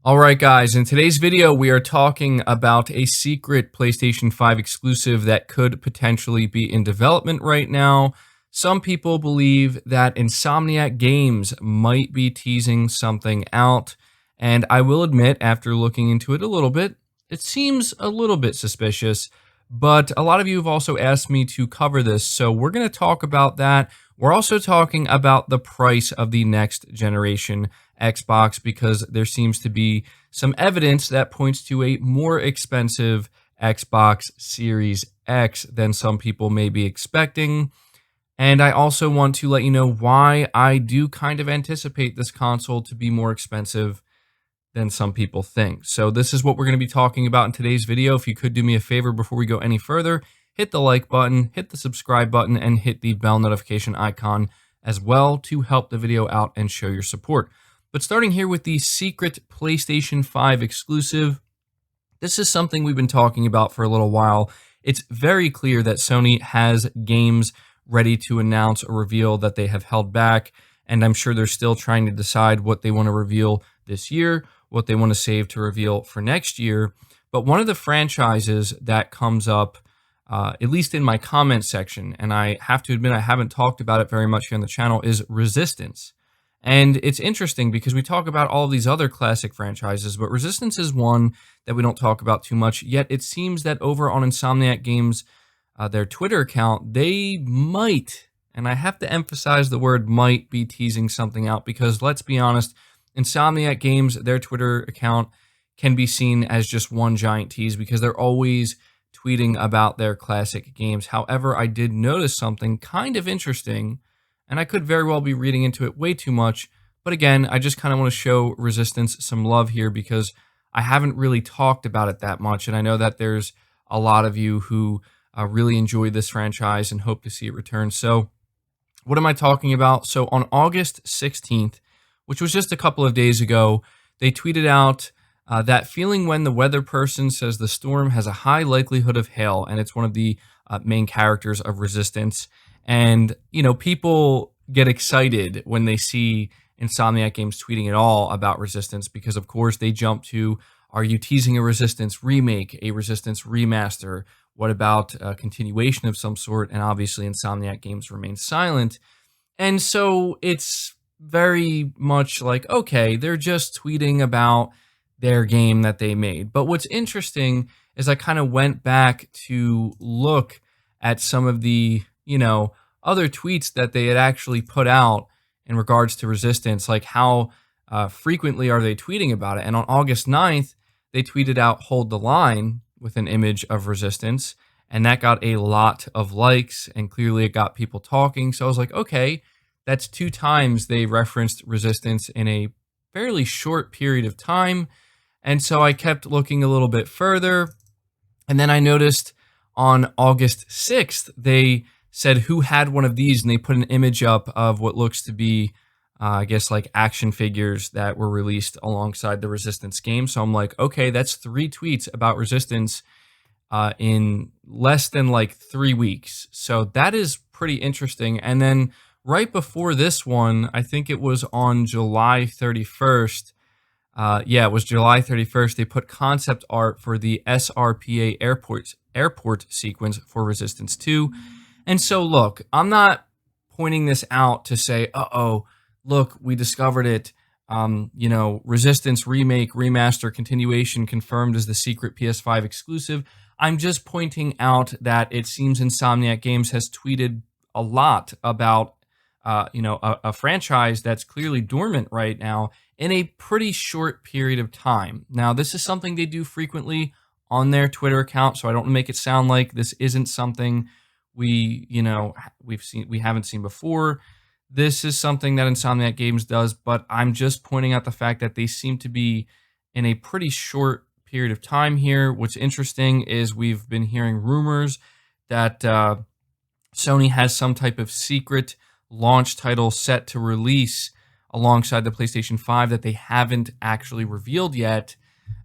All right, guys, in today's video, we are talking about a secret PlayStation 5 exclusive that could potentially be in development right now. Some people believe that Insomniac Games might be teasing something out, and I will admit, after looking into it a little bit, it seems a little bit suspicious, but a lot of you have also asked me to cover this, so we're going to talk about that. We're also talking about the price of the next generation Xbox because there seems to be some evidence that points to a more expensive Xbox Series X than some people may be expecting. And I also want to let you know why I do kind of anticipate this console to be more expensive than some people think. So this is what we're going to be talking about in today's video. If you could do me a favor before we go any further, hit the like button, hit the subscribe button, and hit the bell notification icon as well to help the video out and show your support. But starting here with the secret PlayStation 5 exclusive, this is something we've been talking about for a little while. It's very clear that Sony has games ready to announce or reveal that they have held back, and I'm sure they're still trying to decide what they want to reveal this year, what they want to save to reveal for next year. But one of the franchises that comes up, at least in my comment section, and I have to admit I haven't talked about it very much here on the channel, is Resistance. And it's interesting because we talk about all of these other classic franchises, but Resistance is one that we don't talk about too much. Yet it seems that over on Insomniac Games, their Twitter account, they might, and I have to emphasize the word might, be teasing something out because let's be honest, Insomniac Games, their Twitter account can be seen as just one giant tease because they're always tweeting about their classic games. However, I did notice something kind of interesting, and I could very well be reading into it way too much. But again, I just kind of want to show Resistance some love here because I haven't really talked about it that much. And I know that there's a lot of you who really enjoy this franchise and hope to see it return. So what am I talking about? So on August 16th, which was just a couple of days ago, they tweeted out that feeling when the weather person says the storm has a high likelihood of hail, and it's one of the main characters of Resistance. And, you know, people get excited when they see Insomniac Games tweeting at all about Resistance because, of course, they jump to, are you teasing a Resistance remake, a Resistance remaster? What about a continuation of some sort? And obviously, Insomniac Games remains silent. And so it's very much like, okay, they're just tweeting about their game that they made. But what's interesting is I kind of went back to look at some of the, other tweets that they had actually put out in regards to Resistance, like how frequently are they tweeting about it. And on August 9th, they tweeted out "Hold the Line" with an image of Resistance, and that got a lot of likes, and clearly it got people talking. So I was like, okay, that's 2 times they referenced Resistance in a fairly short period of time. And so I kept looking a little bit further, and then I noticed on August 6th, they said who had one of these, and they put an image up of what looks to be, I guess, like action figures that were released alongside the Resistance game. So I'm like, okay, that's 3 tweets about Resistance in less than like 3 weeks. So that is pretty interesting. And then right before this one, I think it was on July 31st. It was July 31st. They put concept art for the SRPA airport sequence for Resistance 2. And so, look, I'm not pointing this out to say, uh-oh, look, we discovered it. Resistance remake, remaster, continuation confirmed as the secret PS5 exclusive. I'm just pointing out that it seems Insomniac Games has tweeted a lot about, a franchise that's clearly dormant right now in a pretty short period of time. Now, this is something they do frequently on their Twitter account, so I don't make it sound like this isn't something we haven't seen before. This is something that Insomniac Games does, but I'm just pointing out the fact that they seem to be in a pretty short period of time here. What's interesting is we've been hearing rumors that Sony has some type of secret launch title set to release alongside the PlayStation 5 that they haven't actually revealed yet.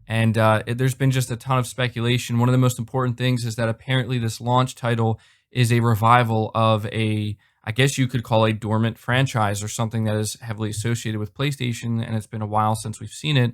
And there's been just a ton of speculation. One of the most important things is that apparently this launch title is a revival of I guess you could call a dormant franchise or something that is heavily associated with PlayStation, and it's been a while since we've seen it,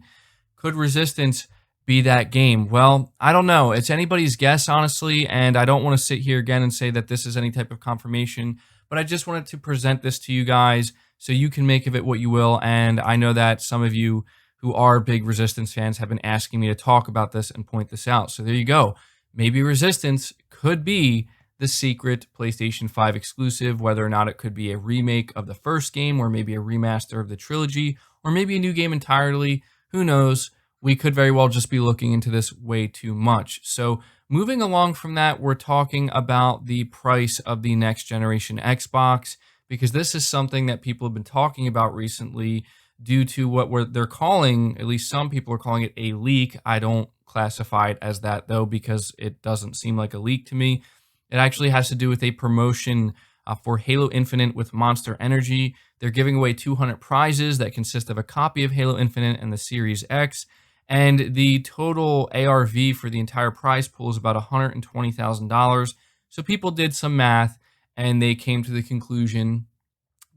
Could Resistance be that game? Well, I don't know. It's anybody's guess, honestly, and I don't want to sit here again and say that this is any type of confirmation, but I just wanted to present this to you guys so you can make of it what you will. And I know that some of you who are big Resistance fans have been asking me to talk about this and point this out. So there you go. Maybe Resistance could be the secret PlayStation 5 exclusive, whether or not it could be a remake of the first game or maybe a remaster of the trilogy or maybe a new game entirely. Who knows? We could very well just be looking into this way too much. So moving along from that, we're talking about the price of the next generation Xbox, because this is something that people have been talking about recently due to they're calling, at least some people are calling it a leak. I don't classify it as that though, because it doesn't seem like a leak to me. It actually has to do with a promotion for Halo Infinite with Monster Energy. They're giving away 200 prizes that consist of a copy of Halo Infinite and the Series X. And the total ARV for the entire prize pool is about $120,000. So people did some math and they came to the conclusion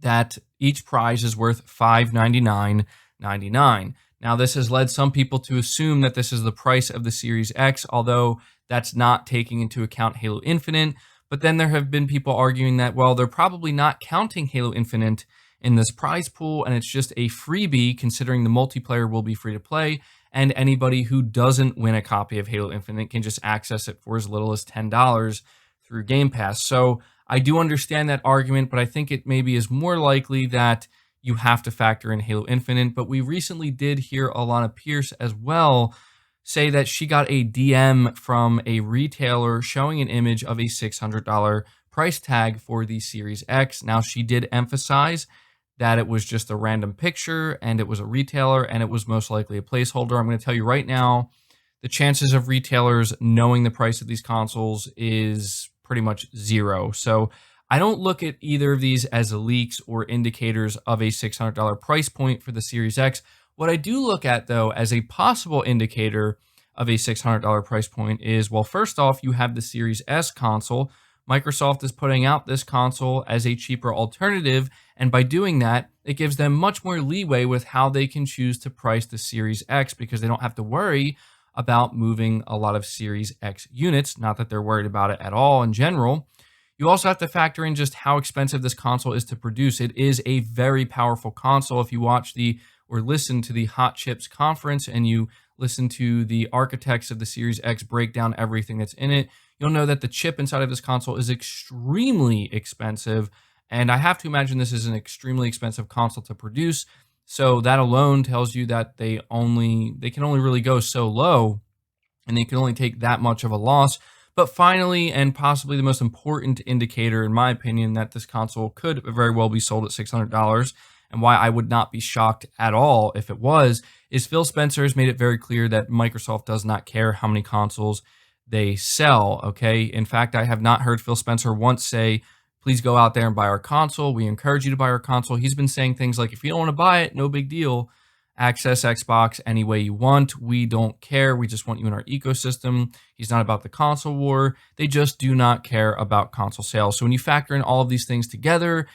that each prize is worth $599.99. Now, this has led some people to assume that this is the price of the Series X, although that's not taking into account Halo Infinite. But then there have been people arguing that, well, they're probably not counting Halo Infinite in this prize pool, and it's just a freebie considering the multiplayer will be free to play, and anybody who doesn't win a copy of Halo Infinite can just access it for as little as $10 through Game Pass. So I do understand that argument, but I think it maybe is more likely that you have to factor in Halo Infinite. But we recently did hear Alana Pierce as well say that she got a DM from a retailer showing an image of a $600 price tag for the Series X. Now, she did emphasize that it was just a random picture and it was a retailer and it was most likely a placeholder. I'm going to tell you right now, the chances of retailers knowing the price of these consoles is pretty much zero. So I don't look at either of these as leaks or indicators of a $600 price point for the Series X. What I do look at, though, as a possible indicator of a $600 price point is, well, first off, you have the Series S console. Microsoft is putting out this console as a cheaper alternative, and by doing that, it gives them much more leeway with how they can choose to price the Series X, because they don't have to worry about moving a lot of Series X units. Not that they're worried about it at all in general. You also have to factor in just how expensive this console is to produce. It is a very powerful console. If you watch or listen to the Hot Chips conference and you listen to the architects of the Series X break down everything that's in it, you'll know that the chip inside of this console is extremely expensive. And I have to imagine this is an extremely expensive console to produce. So that alone tells you that they can only really go so low, and they can only take that much of a loss. But finally, and possibly the most important indicator, in my opinion, that this console could very well be sold at $600, and why I would not be shocked at all if it was, is Phil Spencer has made it very clear that Microsoft does not care how many consoles they sell, okay? In fact, I have not heard Phil Spencer once say, please go out there and buy our console. We encourage you to buy our console. He's been saying things like, if you don't want to buy it, no big deal. Access Xbox any way you want. We don't care. We just want you in our ecosystem. He's not about the console war. They just do not care about console sales. So when you factor in all of these things together,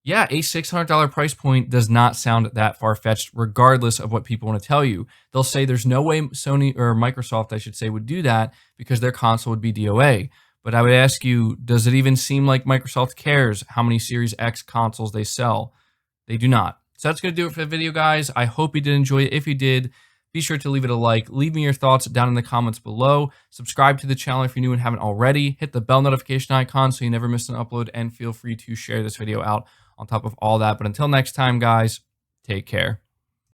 yeah, a $600 price point does not sound that far-fetched, regardless of what people want to tell you. They'll say there's no way Sony, or Microsoft, I should say, would do that because their console would be DOA. But I would ask you, does it even seem like Microsoft cares how many Series X consoles they sell? They do not. So that's going to do it for the video, guys. I hope you did enjoy it. If you did, be sure to leave it a like. Leave me your thoughts down in the comments below. Subscribe to the channel if you're new and haven't already. Hit the bell notification icon so you never miss an upload. And feel free to share this video out on top of all that. But until next time, guys, take care.